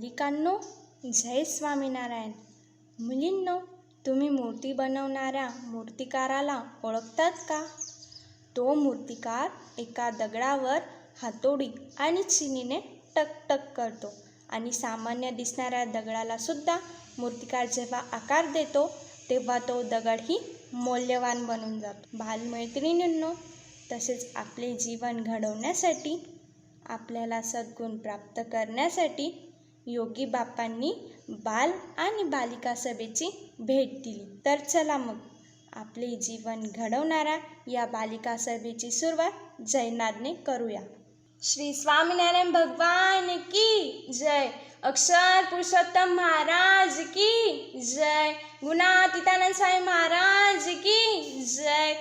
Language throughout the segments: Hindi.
बालिकांनो, जय स्वामीनारायण. मुलींनो, तुम्ही मूर्ती बनवणाऱ्या मूर्तिकाराला ओळखतात का? तो मूर्तिकार एका दगडावर हातोडी आणि चिनीने टकटक करतो आणि सामान्य दिसणाऱ्या दगडाला सुद्धा मूर्तिकार जेव्हा आकार देतो तेव्हा तो दगडही मौल्यवान बनून जातो. बालमैत्रिणींनो, तसेच आपले जीवन घडवण्यासाठी, आपल्याला सद्गुण प्राप्त करण्यासाठी योगी बापांनी बाल आणि बालिका सभेची भेट दिली. तर चला मग आपले जीवन घडवणाऱ्या या बालिका सभेची सुरुवात जयनादने करूया. श्री स्वामीनारायण भगवान की जय. अक्षर पुरुषोत्तम महाराज की जय. गुणातीतानंद स्वामी महाराज की जय.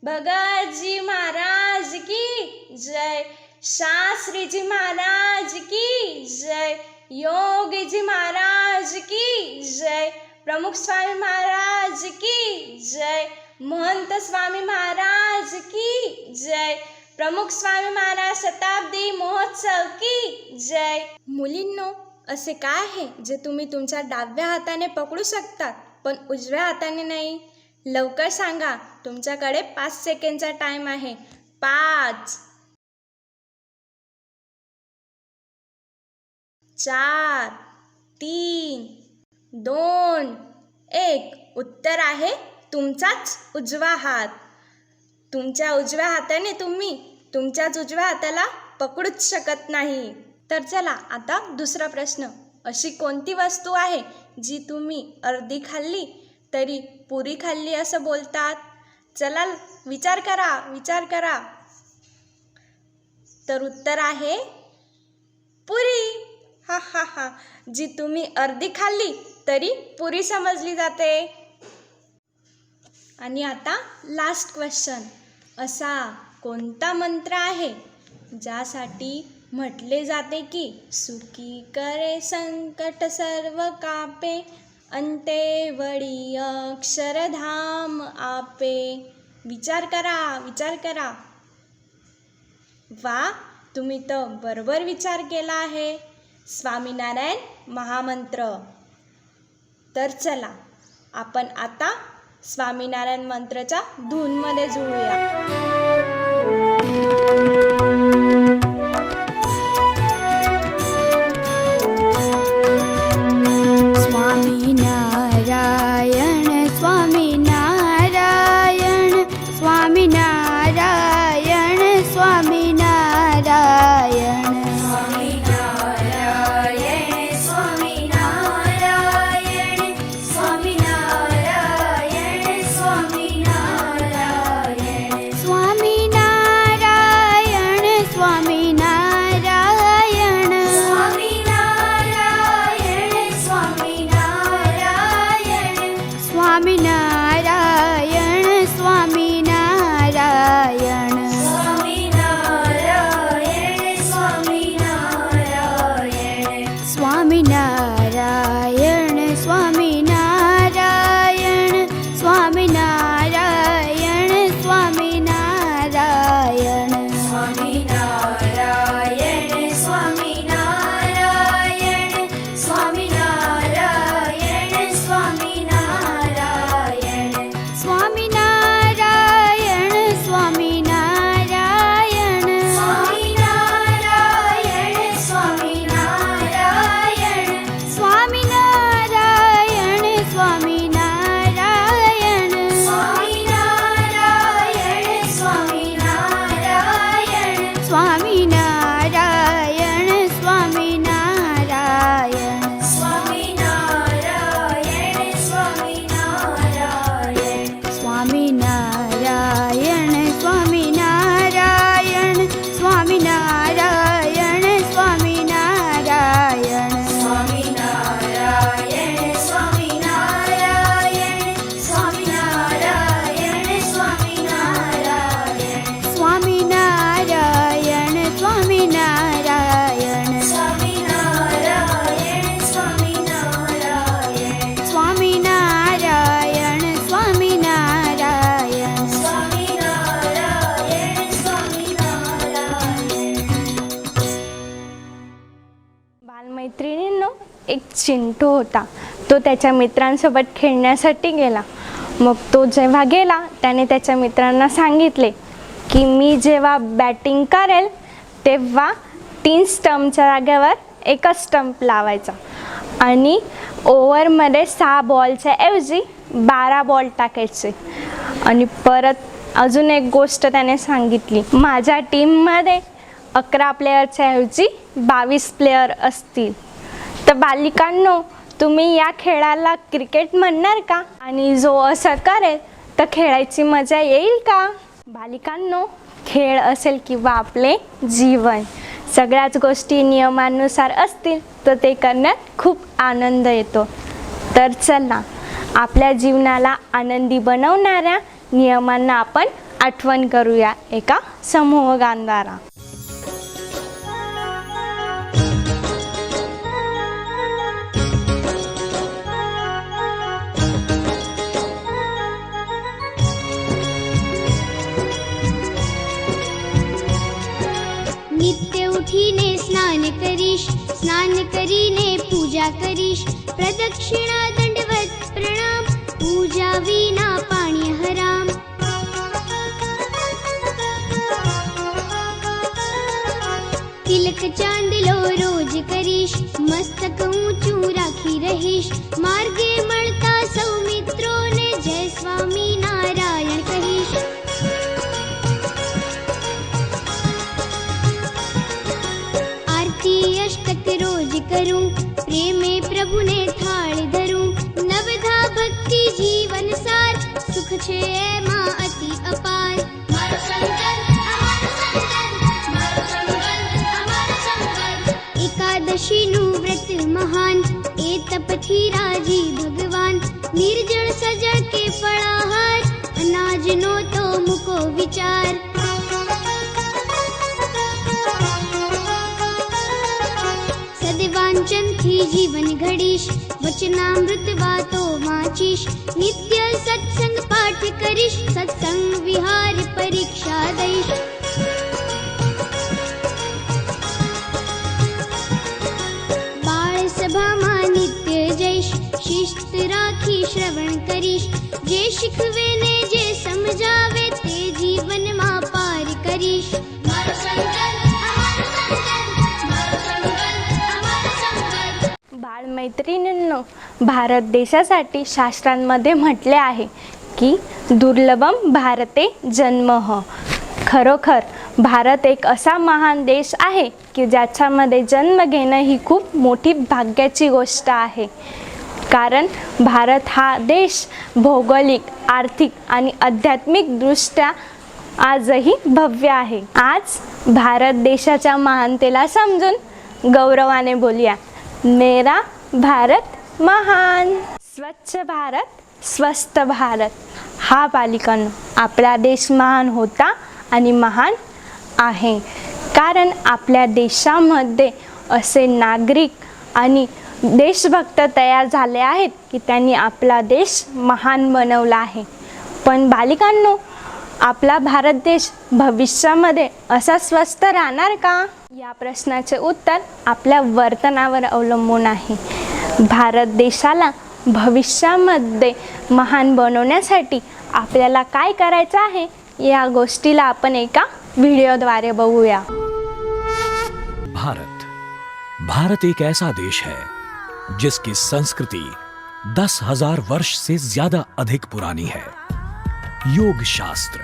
भगत जी महाराज की जय. शास्त्री जी महाराज की जय. योगी जी महाराज की जय. प्रमुख स्वामी महाराज की जय. महंत स्वामी महाराज की जय. प्रमुख स्वामी महाराज शताब्दी महोत्सव की जय. मुलींनो, असे काय आहे जे तुम्ही तुमच्या डाव्या हाताने पकडू शकतात पण उजव्या हाताने नाही? लवकर सांगा, तुमच्याकडे 5 सेकंडचा टाइम आहे. 5, 4, 3, 2, 1. उत्तर आहे तुमचाच उजवा हात. तुमच्या उजव्या हाताने तुम्ही तुमच्याच उजव्या हाताला पकडूच शकत नाही. तर चला आता दुसरा प्रश्न. अशी कोणती वस्तू आहे जी तुम्ही अर्धी खाल्ली तरी पुरी खाल्ली असं बोलतात? चला विचार करा. तर उत्तर आहे पुरी. हा. जी तुम्ही अर्धी खाल्ली तरी पुरी समजली जाते. आणि आता लास्ट क्वेश्चन. असा कोणता मंत्र आहे ज्यासाठी म्हटले जाते की सुखी करे संकट सर्व कापे, अंते वडी अक्षरधाम आपे? विचार करा. वा, तुम्ही तर बरोबर विचार केला आहे. स्वामीनारायण महामंत्र. तर चला आपण आता स्वामीनारायण मंत्राच्या धूनमध्ये जुळूया. बालिकांनो, एक चिंटू होता. तो त्याच्या मित्रांसोबत खेळण्यासाठी गेला. मग तो जेव्हा गेला त्याने त्याच्या मित्रांना सांगितले की मी जेव्हा बॅटिंग करेल तेव्हा 3 स्टंपच्या जागेवर एकच स्टंप लावायचा आणि ओव्हरमध्ये 6 बॉलच्या ऐवजी 12 बॉल टाकायचे. आणि परत अजून एक गोष्ट त्याने सांगितली, माझ्या टीममध्ये 11 प्लेयरच्या ऐवजी 22 प्लेयर असतील. तर बालिकांनो, तुम्ही या खेळाला क्रिकेट म्हणणार का? आणि जो असं करेल तर खेळायची मजा येईल का? बालिकांनो, खेळ असेल किंवा आपले जीवन, सगळ्याच गोष्टी नियमानुसार असतील तर ते करण्यात खूप आनंद येतो. तर चला, आपल्या जीवनाला आनंदी बनवणाऱ्या नियमांना आपण आठवण करूया एका समूहगानाद्वारा. नित्य उठीने स्नान करीने पूजा करीश. प्रदक्षिणा दंडवत प्रणाम, पूजा विना पाणी हराम. तिलक चांदलो रोज करीश, मस्तक ऊंचू राखी रहीश. मार्गे મળતા સૌ મિત્રોને જય સ્વામી નારાયણ કહીશ. अष्टक रोज करूं, प्रेमे प्रभुने थाळ धरूं. नवधा भक्ति जीवन सार, सुख छे एमा अति अपार. मारो संकल्प अमर संकल्प, मारो संकल्प अमर संकल्प. एकादशी नु व्रत महान, ए तपथी राजी भगवान. निर्जल सजळ के फळाहार, अनाज नो तो मुको विचार. वांचनथी जीवन घडीश, वचनामृत वातो वाचीश. नित्य सत्संग पाठ करीश, सत्संग विहार परीक्षा दईश. बाळ सभामा नित्य जैश, शिस्त राखी श्रवण करीश. जे शिकवे ने जे समजावे ते जीवन मा पार करीश. मारो संकल्प अमर संकल्प, मारो संकल्प अमर संकल्प. बाळमैत्रिणींनो, भारत देशासाठी शास्त्रांमध्ये म्हटले आहे की दुर्लभम भारते जन्मः. खरोखर भारत एक असा महान देश आहे की ज्याच्यामध्ये जन्म घेणं ही खूप मोठी भाग्याची गोष्ट आहे. कारण भारत हा देश भौगोलिक, आर्थिक आणि आध्यात्मिकदृष्ट्या आजही भव्य आहे. आज भारत देशाच्या महानतेला समजून गौरवाने बोलूया, मेरा भारत महान. स्वच्छ भारत, स्वस्थ भारत. हा बालिकांनो, आपला देश महान होता आणि महान आहे कारण आपल्या देशामध्ये असे नागरिक आणि देशभक्त तयार झाले आहेत की त्यांनी आपला देश महान बनवला आहे. पण बालिकांनो, आपला भारत देश भविष्यामध्ये असा स्वस्थ राहणार का? या प्रश्नाचे उत्तर आपल्या वर्तनावर अवलंबून आहे. भारत देशाला भविष्यामध्ये महान बनवण्यासाठी आपल्याला काय करायचं आहे या गोष्टीला आपण एका व्हिडिओद्वारे बघूया. भारत एक ऐसा देश है जिसकी संस्कृति 10,000 वर्ष से ज्यादा अधिक पुरानी है. योग शास्त्र,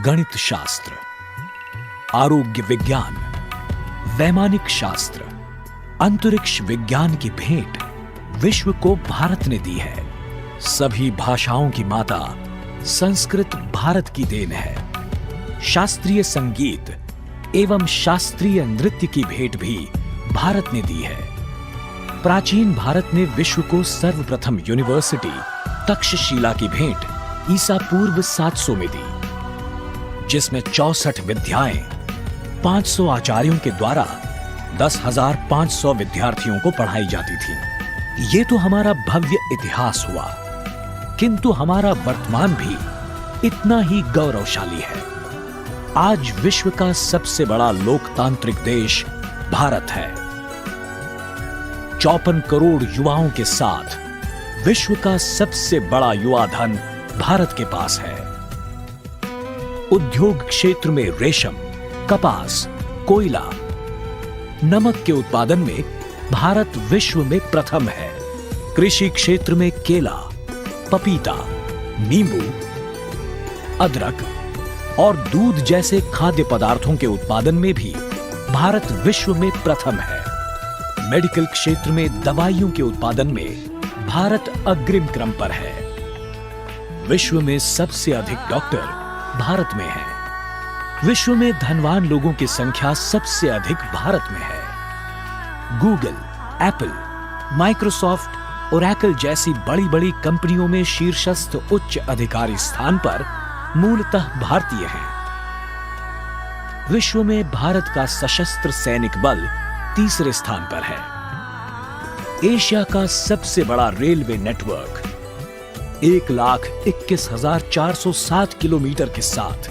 गणित शास्त्र, आरोग्य विज्ञान, वैमानिक शास्त्र, अंतरिक्ष विज्ञान की भेंट विश्व को भारत ने दी है. सभी भाषाओं की माता संस्कृत भारत की देन है. शास्त्रीय संगीत एवं शास्त्रीय नृत्य की भेंट भी भारत ने दी है. प्राचीन भारत ने विश्व को सर्वप्रथम यूनिवर्सिटी तक्षशिला की भेंट ईसा पूर्व 700 में दी, जिसमें 64 विद्याएं 500 आचार्यों के द्वारा 10,500 विद्यार्थियों को पढ़ाई जाती थी. ये तो हमारा भव्य इतिहास हुआ, किंतु हमारा वर्तमान भी इतना ही गौरवशाली है. आज विश्व का सबसे बड़ा लोकतांत्रिक देश भारत है. 54 करोड़ युवाओं के साथ विश्व का सबसे बड़ा युवा धन भारत के पास है। उद्योग क्षेत्र में रेशम, कपास, कोयला, नमक के उत्पादन में भारत विश्व में प्रथम है। कृषि क्षेत्र में केला, पपीता, नींबू, अदरक और दूध जैसे खाद्य पदार्थों के उत्पादन में भी भारत विश्व में प्रथम है। मेडिकल क्षेत्र में दवाइयों के उत्पादन में भारत अग्रिम क्रम पर है। विश्व में सबसे अधिक डॉक्टर भारत में हैं। विश्व में धनवान लोगों की संख्या सबसे अधिक भारत में है। गूगल, एप्पल, माइक्रोसॉफ्ट, ओरेकल जैसी बड़ी-बड़ी कंपनियों में शीर्षस्थ उच्च अधिकारी स्थान पर मूलतः भारतीय हैं। विश्व में भारत का सशस्त्र सैनिक बल तीसरे स्थान पर है। एशिया का सबसे बड़ा रेलवे नेटवर्क 1,21,407 किलोमीटर के साथ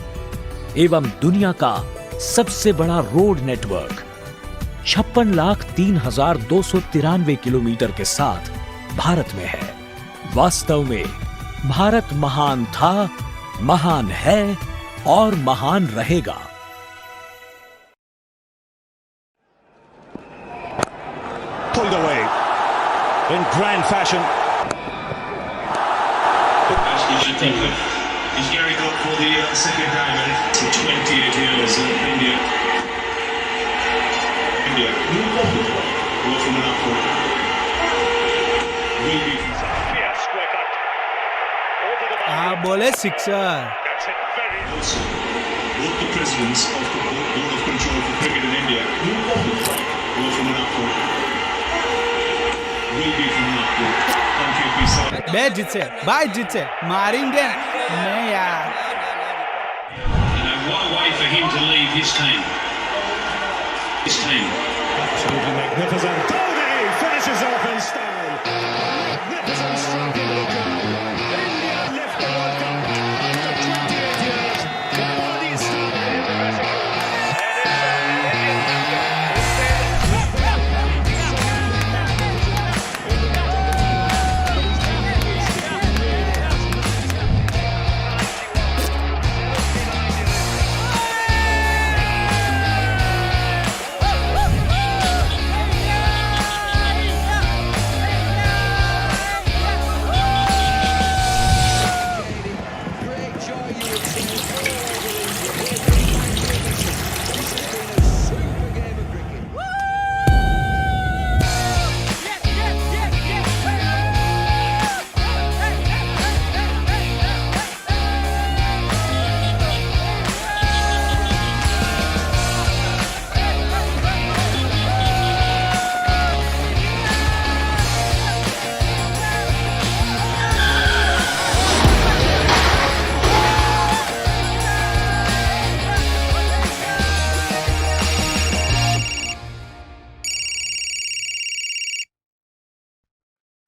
एवं दुनिया का सबसे बड़ा रोड नेटवर्क 56,03,293 किलोमीटर के साथ भारत में है। वास्तव में भारत महान था, महान है और महान रहेगा। Pulled away in grand fashion. He's carried up for the second time in 28 years in India. Go from an upward. Will be Square cut. Over the हाँ बोले sixer. That's it very also both the presidents of the Board of Control for Cricket in India. Go from an upward. Will be from an upward. Country be silent. बे जीत से भाई जीत से मारेंगे नहीं यार। Why for him to leave his team? His team. absolutely magnificent. Dhoni finishes off in style. Magnificent stroke into the crowd. India lift the World Cup after 28 years. The body is still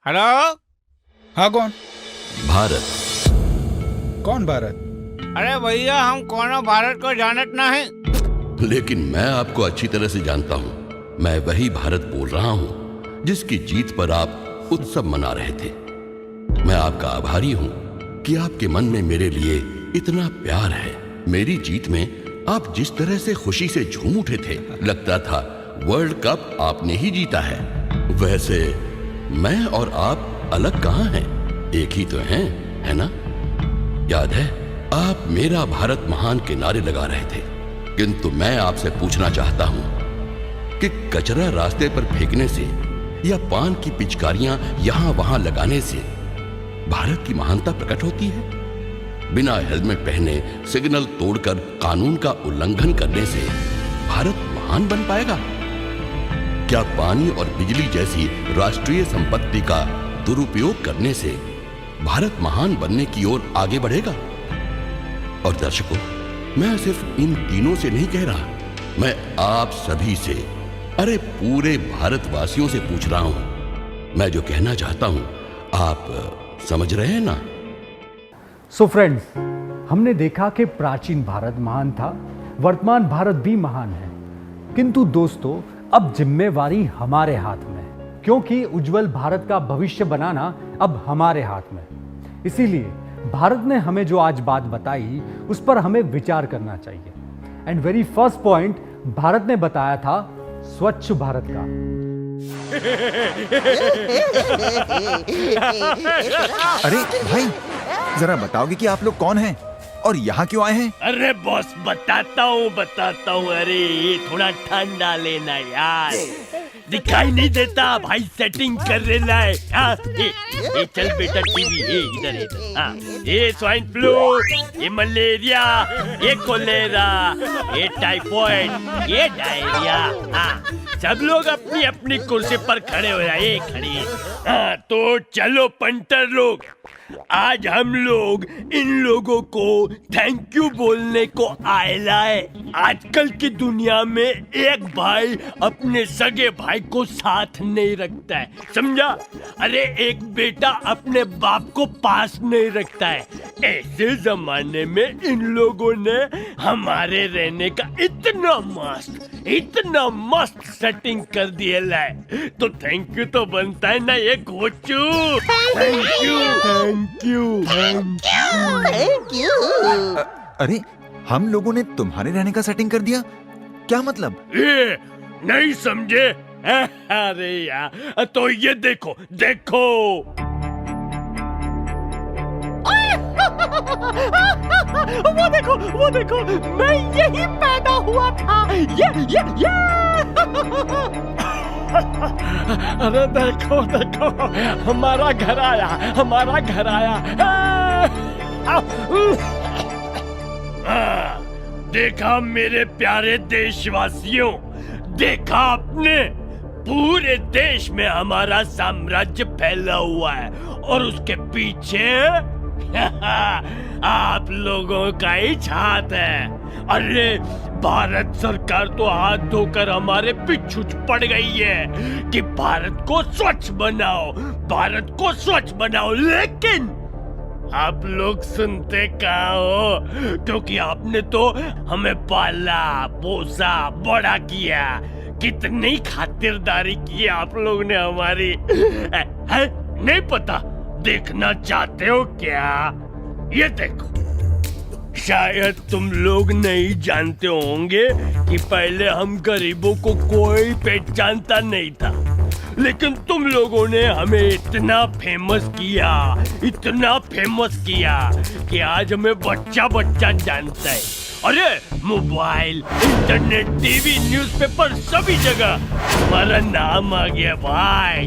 hello हाँ कौन? भारत। कौन भारत? अरे भैया हम कौन भारत को जानत ना है। लेकिन मैं आपको अच्छी तरह से जानता हूँ। मैं वही भारत बोल रहा हूँ जिसकी जीत पर आप उत्सव मना रहे थे। मैं आपका आभारी हूँ कि आपके मन में मेरे लिए इतना प्यार है। मेरी जीत में आप जिस तरह से खुशी से झूम उठे थे, लगता था वर्ल्ड कप आपने ही जीता है। वैसे मैं और आप अलग कहाँ हैं? एक ही तो हैं, है ना? याद है आप मेरा भारत महान के नारे लगा रहे थे, किंतु मैं आपसे पूछना चाहता हूं कि कचरा रास्ते पर फेंकने से या पान की पिचकारियां यहां वहां लगाने से भारत की महानता प्रकट होती है? बिना हेलमेट पहने सिग्नल तोड़कर कानून का उल्लंघन करने से भारत महान बन पाएगा? क्या पानी और बिजली जैसी राष्ट्रीय संपत्ति का दुरुपयोग करने से भारत महान बनने की ओर आगे बढ़ेगा? और दर्शकों, मैं सिर्फ इन तीनों से नहीं कह रहा, मैं आप सभी से, अरे पूरे भारतवासियों से पूछ रहा हूं। मैं जो कहना चाहता हूं आप समझ रहे हैं ना? सो फ्रेंड्स, हमने देखा कि प्राचीन भारत महान था, वर्तमान भारत भी महान है, किंतु दोस्तों अब जिम्मेवारी हमारे हाथ में है। क्योंकि उज्जवल भारत का भविष्य बनाना अब हमारे हाथ में। इसीलिए भारत ने हमें जो आज बात बताई उस पर हमें विचार करना चाहिए। And very first point Bharat ने बताया था स्वच्छ भारत का। अरे भाई, जरा बताओगे कि आप लोग कौन हैं और यहाँ क्यों आए हैं? अरे बॉस बताता हूँ। अरे ये थोड़ा ठंडा लेना यार, दिखाई नहीं देता भाई, सेटिंग कर लेना है। ये चल बेटा टीवी, इधर हाँ, ये स्वाइन फ्लू, ये मलेरिया, ये कोलेरा, ये टाइफॉइड, ये डायरिया, हाँ, सब लोग अपनी अपनी कुर्सी पर खड़े हो जाए, खड़ी। हाँ तो चलो पंटर लोग, आज हम लोग इन लोगों को थैंक यू बोलने को आएला है। आजकल की दुनिया में एक भाई अपने सगे भाई को साथ नहीं रखता है, समझा? अरे एक बेटा अपने बाप को पास नहीं रखता है। ऐसे जमाने में इन लोगों ने हमारे रहने का इतना मस्त सेटिंग कर दिया है, तो थैंक यू तो बनता है ना ये कोचू। Thank you. अरे हम लोगों ने तुम्हारे रहने का सेटिंग कर दिया, क्या मतलब? ये नहीं समझे? अरे यार, तो ये देखो। वो देखो, मैं यही पैदा हुआ था। ये अरे देखो, हमारा घर आया। देखा मेरे प्यारे देशवासियों, देखा आपने, पूरे देश में हमारा साम्राज्य फैला हुआ है और उसके पीछे आप लोगों का ही हाथ है। अरे भारत सरकार तो हाथ धोकर हमारे पीछे पड़ गई है कि भारत को स्वच्छ बनाओ, लेकिन आप लोग सुनते कहाँ हो? क्योंकि आपने तो हमें पाला पोसा बड़ा किया, कितनी खातिरदारी की आप लोग ने हमारी, है? नहीं पता? देखना चाहते हो क्या? ये देखो, शायद तुम लोग नहीं जानते होंगे कि पहले हम गरीबों को कोई पहचानता नहीं था, लेकिन तुम लोगों ने हमें इतना फेमस किया कि आज हमें बच्चा जानता है। अरे मोबाइल, इंटरनेट, टीवी, न्यूज़पेपर, सभी जगह हमारा नाम आ गया भाई।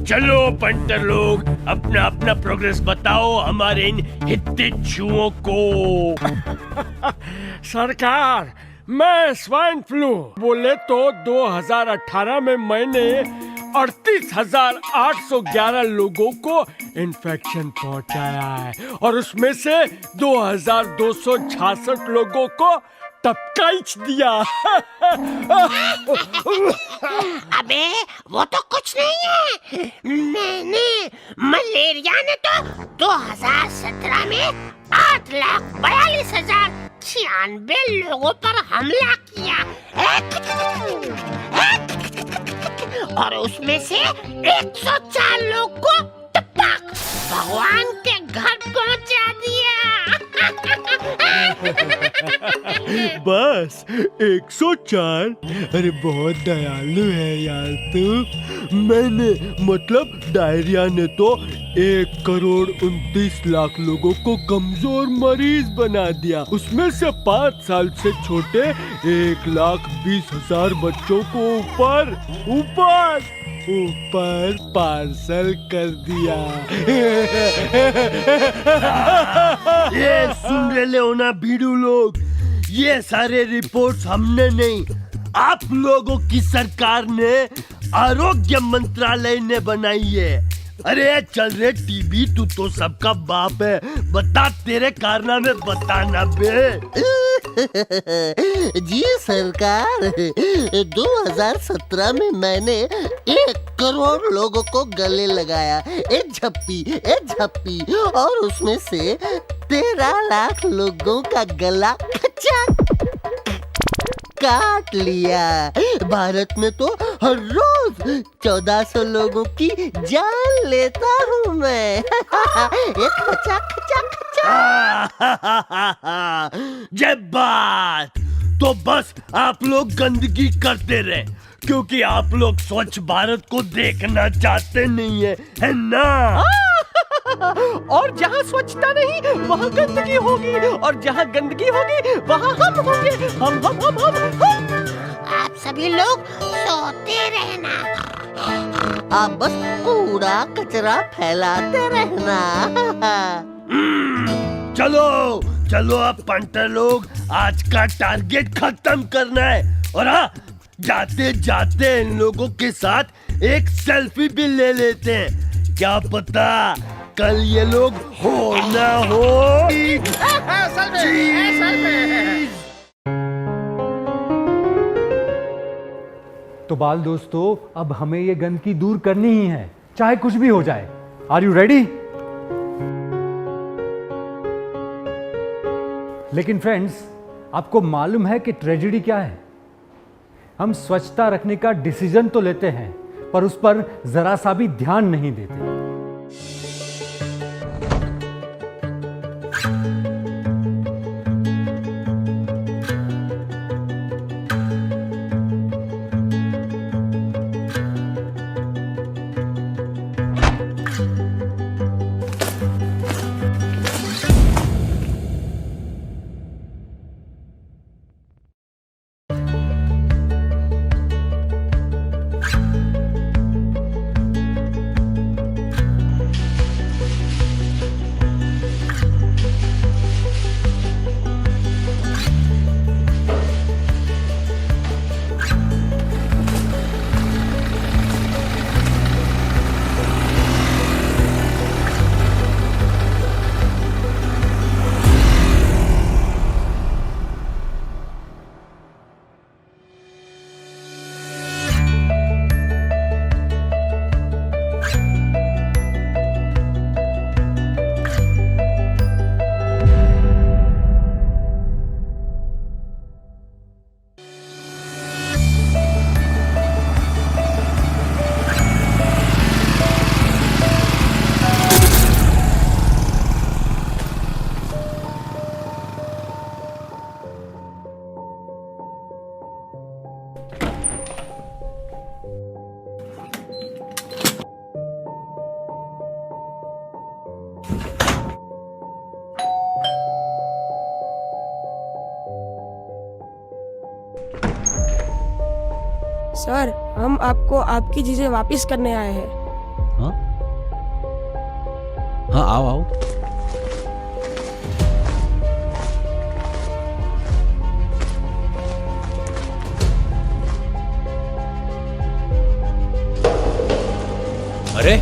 चलो पंटर लोग, अपना प्रोग्रेस बताओ हमारे इन हितैषियों को। सरकार, मैं स्वाइन फ्लू बोले तो 2018 में मैंने 38,811 लोगों को इन्फेक्शन पहुंचाया है और उसमें से 2,266 लोगों को टपकाइच दिया। अबे वो तो कुछ नहीं है, मलेरिया ने तो 2017 में 8,42,096 लोगों पर हमला किया और उसमें से 104 लोग को टपक भगवान के घर पहुंचा दिया। बस 104? अरे बहुत दयालु है यार तू। मैंने मतलब डायरिया ने तो 1,29,00,000 लोगों को कमजोर मरीज बना दिया, उसमें से 5 साल से छोटे 1,20,000 बच्चों को ऊपर पार्सल कर दिया। ये सुन रहे हो ना भीड़ू लोग, ये सारे रिपोर्ट्स हमने नहीं, आप लोगों की सरकार ने, आरोग्य मंत्रालय ने बनाई है। अरे चल रे टीबी, तू तो सबका बाप है, बता तेरे कारनामे बताना बे। जी सरकार, 2017 में मैंने 1 करोड़ लोगों को गले लगाया, एक झप्पी, और उसमें से 13 लाख लोगों का गला काट लिया। भारत में तो हर रोज 1400 लोगों की जान लेता हूँ मैं। ये खचा खचा खचा। जब बात तो बस आप लोग गंदगी करते रहे, क्योंकि आप लोग स्वच्छ भारत को देखना चाहते नहीं है ना? और जहाँ स्वच्छता नहीं वहाँ गंदगी होगी, और जहाँ गंदगी होगी वहाँ हम होंगे। हम। आप सभी लोग सोते रहना, आप बस कूड़ा कचरा फैलाते रहना। चलो चलो अब पंटर लोग, आज का टारगेट खत्म करना है। और हाँ, जाते जाते इन लोगों के साथ एक सेल्फी भी ले लेते हैं। क्या पता कल ये लोग हो ना हो। तो बाल दोस्तों, अब हमें ये गंदगी दूर करनी ही है, चाहे कुछ भी हो जाए। Are you ready? लेकिन फ्रेंड्स, आपको मालूम है कि ट्रेजेडी क्या है? हम स्वच्छता रखने का डिसीजन तो लेते हैं, पर उस पर जरा सा भी ध्यान नहीं देते। सर, हम आपको आपकी चीजें वापस करने आए हैं। हाँ हाँ, आओ आओ। अरे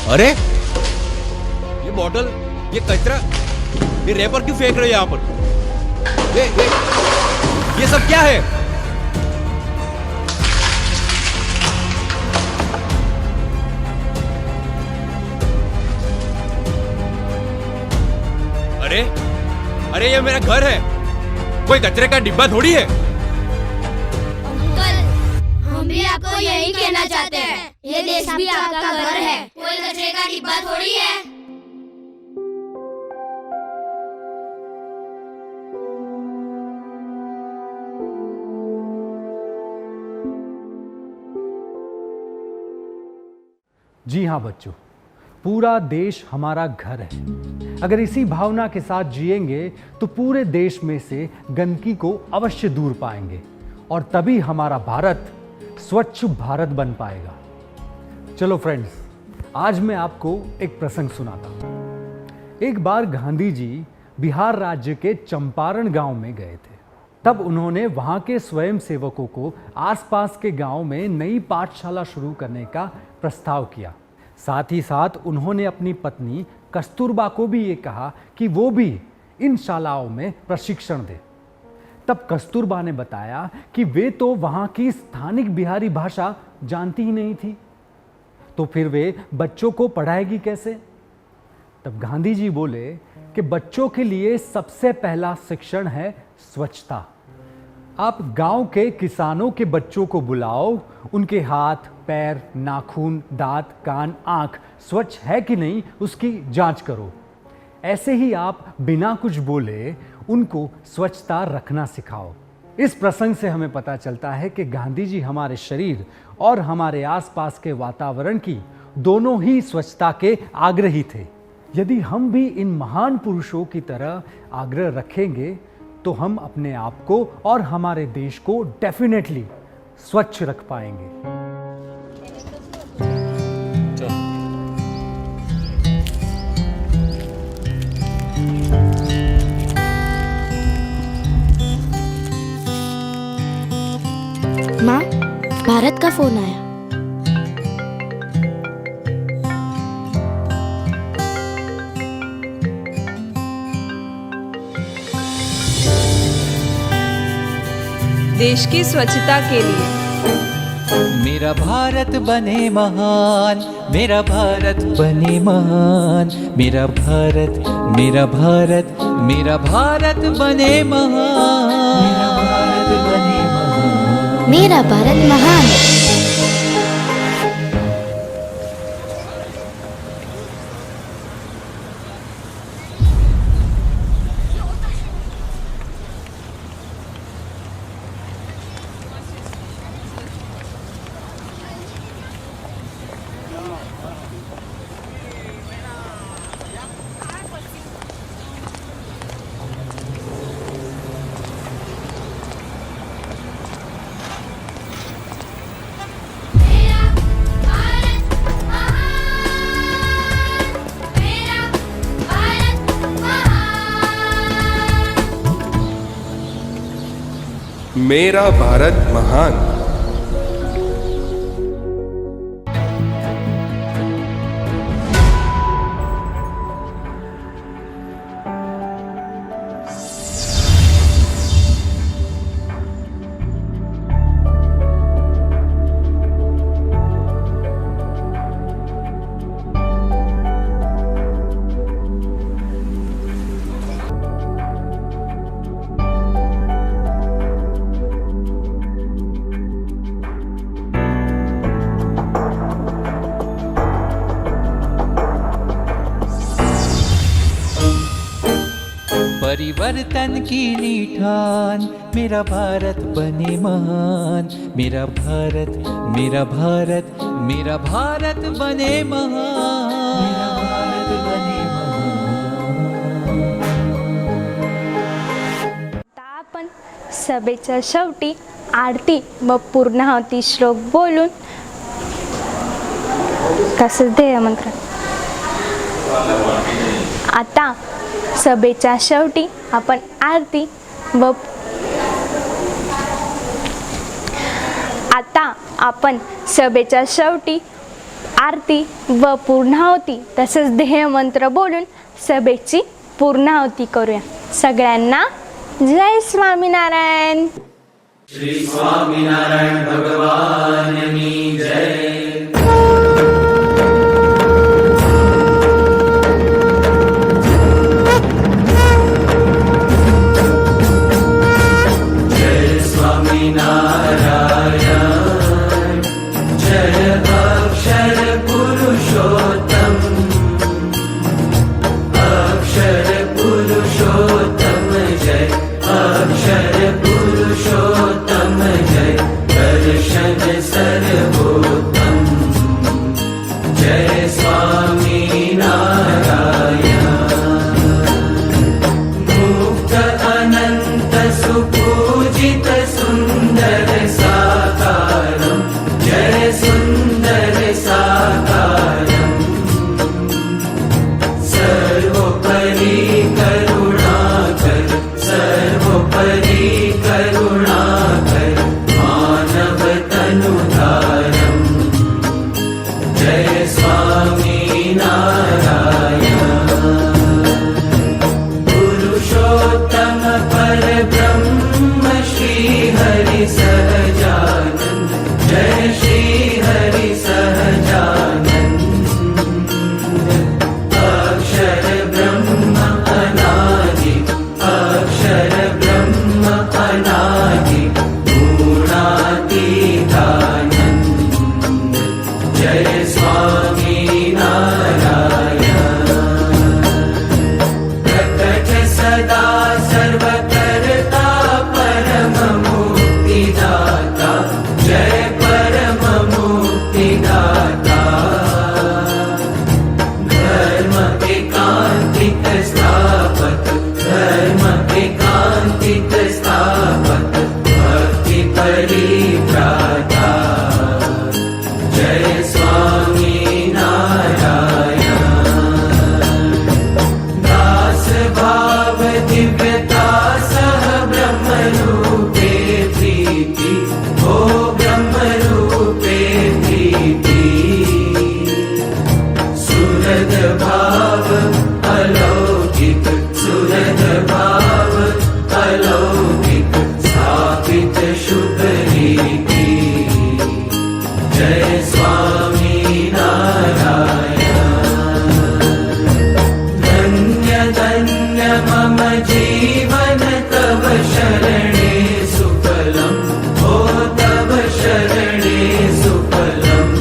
अरे, ये बॉटल, ये कचरा, ये रैपर क्यों फेंक रहे हो यहाँ पर? ये सब क्या है? अरे अरे, ये मेरा घर है, कोई कचरे का डिब्बा थोड़ी है। अंकल, हम भी आपको यही कहना चाहते हैं, ये देश भी आपका घर है, कोई कचरे का डिब्बा थोड़ी है। जी हाँ बच्चों, पूरा देश हमारा घर है। अगर इसी भावना के साथ जिएंगे तो पूरे देश में से गंदगी को अवश्य दूर पाएंगे, और तभी हमारा भारत स्वच्छ भारत बन पाएगा। चलो फ्रेंड्स, आज मैं आपको एक प्रसंग सुनाता हूँ। एक बार गांधी जी बिहार राज्य के चंपारण गांव में गए थे। तब उन्होंने वहां के स्वयं सेवकों को आसपास के गांव में नई पाठशाला शुरू करने का प्रस्ताव किया। साथ ही साथ उन्होंने अपनी पत्नी कस्तूरबा को भी ये कहा कि वो भी इन शालाओं में प्रशिक्षण दे। तब कस्तूरबा ने बताया कि वे तो वहाँ की स्थानिक बिहारी भाषा जानती ही नहीं थी, तो फिर वे बच्चों को पढ़ाएगी कैसे? तब गांधी जी बोले कि बच्चों के लिए सबसे पहला शिक्षण है स्वच्छता। आप गांव के किसानों के बच्चों को बुलाओ, उनके हाथ, पैर, नाखून, दांत, कान, आंख स्वच्छ है कि नहीं उसकी जांच करो। ऐसे ही आप बिना कुछ बोले उनको स्वच्छता रखना सिखाओ। इस प्रसंग से हमें पता चलता है कि गांधी जी हमारे शरीर और हमारे आसपास के वातावरण की दोनों ही स्वच्छता के आग्रही थे। यदि हम भी इन महान पुरुषों की तरह आग्रह रखेंगे तो हम अपने आप को और हमारे देश को डेफिनेटली स्वच्छ रख पाएंगे। माँ, भारत का फोन आया। देश की स्वच्छता के लिए मेरा भारत बने महान, मेरा भारत बने महान, मेरा भारत, मेरा भारत, मेरा भारत बने महान, मेरा भारत बने महान, मेरा भारत महान। मेरा भारत महान। परिवर्तन की नीठान, मेरा भारत बने महान, मेरा भारत, मेरा भारत, मेरा भारत बने महान, मेरा भारत बने महान। आपण सभेच्या शेवटी आरती व पूर्णाहुती श्लोक बोलून तसंच ध्येय मंत्र। आता सभेच्या शेवटी आपण आरती व पूर्णाहुती तसंच ध्येय मंत्र बोलून सभेची पूर्णाहुती करूया। सगळ्यांना जय स्वामीनारायण। श्री स्वामीनारायण भगवान की जय। धन्य धन्य मम जीवन तव शरणे सुफलम् ओ तव शरणे सुफलम्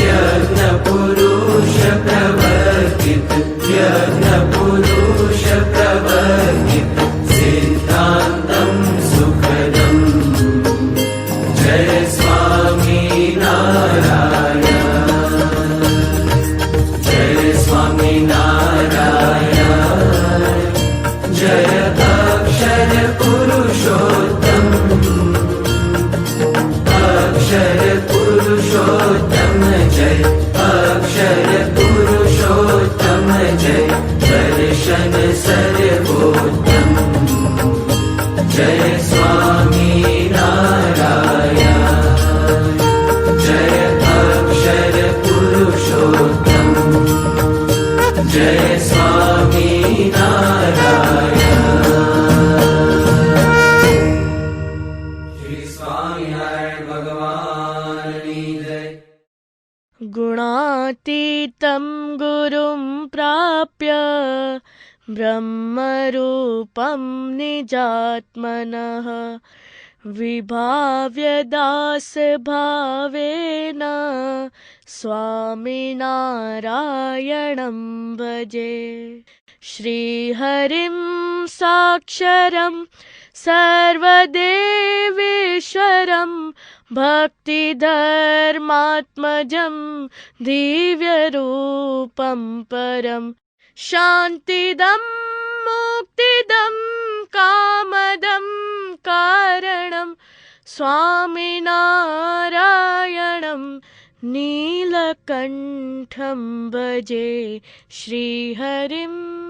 यज्ञ पुरुष प्रवर्तित यज्ञ पुरुष प्रवर्तित सिद्धान्तं सुखदम् जय स्वामी नारायण जय स्वामी नारायण जय अक्षर पुरुषोत्तम अक्षर पुरुषोत्तम जय अक्षर पुरुषोत्तम जय दर्शन सर्वोत्तम जय स्वामी नारायण जय अक्षर पुरुषोत्तम जय स्वामी नारायण श्री स्वामिनारायण भगवान की जय। गुणातीतं गुरुं प्राप्य ब्रह्मरूपं निजात्मनः विभाव्य दासभावेन स्वामिनारायणं भजे। श्रीहरिं साक्षरं सर्वदेवेश्वरं भक्तिधर्मात्मजं दिव्यरूपं परं शान्तिदं मुक्तिदं कामदं कारणं स्वामिनारायणं नीलकण्ठं भजे श्रीहरिम्।